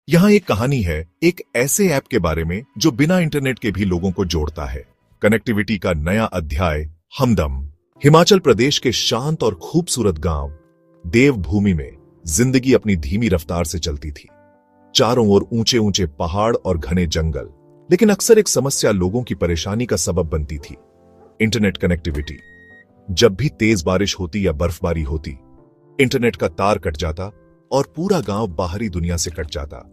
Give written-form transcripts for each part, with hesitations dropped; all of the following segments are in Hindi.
यहाँ एक कहानी है एक ऐसे ऐप के बारे में जो बिना इंटरनेट के भी लोगों को जोड़ता है। कनेक्टिविटी का नया अध्याय हमदम। हिमाचल प्रदेश के शांत और खूबसूरत गांव देवभूमि में जिंदगी अपनी धीमी रफ्तार से चलती थी। चारों ओर ऊंचे ऊंचे पहाड़ और घने जंगल, लेकिन अक्सर एक समस्या लोगों की परेशानी का सबब बनती थी, इंटरनेट कनेक्टिविटी। जब भी तेज बारिश होती या बर्फबारी होती, इंटरनेट का तार कट जाता और पूरा गांव बाहरी दुनिया से कट जाता।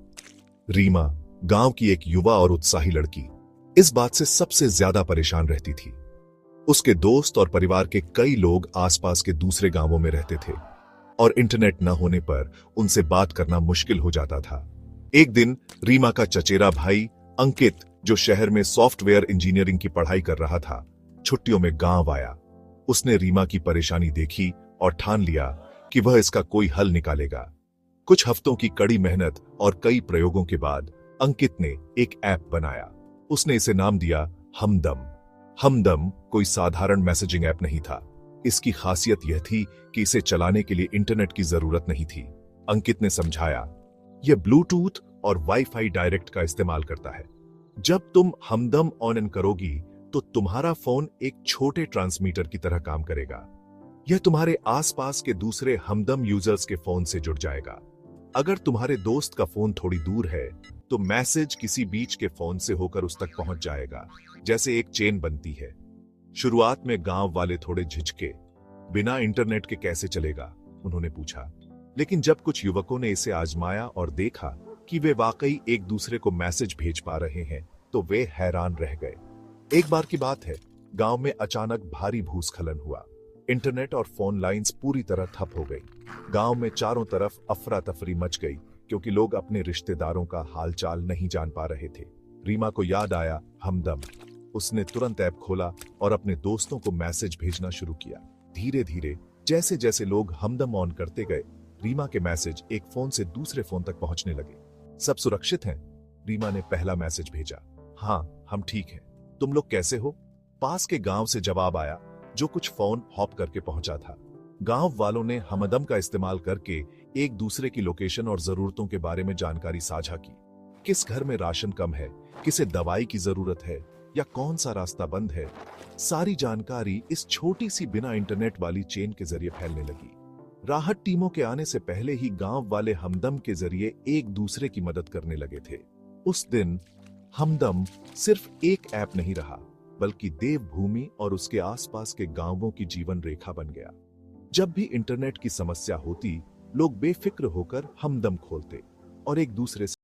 रीमा, गांव की एक युवा और उत्साही लड़की, इस बात से सबसे ज्यादा परेशान रहती थी। उसके दोस्त और परिवार के कई लोग आसपास के दूसरे गांवों में रहते थे और इंटरनेट न होने पर उनसे बात करना मुश्किल हो जाता था। एक दिन रीमा का चचेरा भाई अंकित, जो शहर में सॉफ्टवेयर इंजीनियरिंग की पढ़ाई कर रहा था, छुट्टियों में गांव आया। उसने रीमा की परेशानी देखी और ठान लिया कि वह इसका कोई हल निकालेगा। कुछ हफ्तों की कड़ी मेहनत और कई प्रयोगों के बाद अंकित ने एक ऐप बनाया। उसने इसे नाम दिया हमदम। हमदम कोई साधारण मैसेजिंग ऐप नहीं था। इसकी खासियत यह थी कि इसे चलाने के लिए इंटरनेट की जरूरत नहीं थी। अंकित ने समझाया, यह ब्लूटूथ और वाईफाई डायरेक्ट का इस्तेमाल करता है। जब तुम हमदम ऑन इन करोगी तो तुम्हारा फोन एक छोटे ट्रांसमीटर की तरह काम करेगा। यह तुम्हारे आसपास के दूसरे हमदम यूजर्स के फोन से जुड़ जाएगा। अगर तुम्हारे दोस्त का फोन थोड़ी दूर है तो मैसेज किसी बीच के फोन से होकर उस तक पहुंच जाएगा, जैसे एक चेन बनती है। शुरुआत में गांव वाले थोड़े झिझके, बिना इंटरनेट के कैसे चलेगा, उन्होंने पूछा। लेकिन जब कुछ युवकों ने इसे आजमाया और देखा कि वे वाकई एक दूसरे को मैसेज भेज पा रहे हैं, तो वे हैरान रह गए। एक बार की बात है, गांव में अचानक भारी भूस्खलन हुआ। इंटरनेट और फोन लाइंस पूरी तरह ठप हो गई। गांव में चारों तरफ अफरा तफरी मच गई, क्योंकि लोग अपने रिश्तेदारों का हालचाल नहीं जान पा रहे थे। रीमा को याद आया हमदम। उसने तुरंत ऐप खोला और अपने दोस्तों को मैसेज भेजना शुरू किया। धीरे धीरे जैसे जैसे लोग हमदम ऑन करते गए, रीमा के मैसेज एक फोन से दूसरे फोन तक पहुंचने लगे। सब सुरक्षित हैं? रीमा ने पहला मैसेज भेजा। हाँ, हम ठीक हैं। तुम लोग कैसे हो? पास के गांव से जवाब आया, जो कुछ फोन हॉप करके पहुंचा था। गांव वालों ने हमदम का इस्तेमाल करके एक दूसरे की लोकेशन और जरूरतों के बारे में जानकारी साझा की। किस घर में राशन कम है, किसे दवाई की जरूरत है या कौन सा रास्ता बंद है, सारी जानकारी इस छोटी सी बिना इंटरनेट वाली चेन के जरिए फैलने लगी। राहत टीमों के आने से पहले ही गांव वाले हमदम के जरिए एक दूसरे की मदद करने लगे थे। उस दिन हमदम सिर्फ एक ऐप नहीं रहा, बल्कि देवभूमि और उसके आसपास के गांवों की जीवन रेखा बन गया। जब भी इंटरनेट की समस्या होती, लोग बेफिक्र होकर हमदम खोलते और एक दूसरे से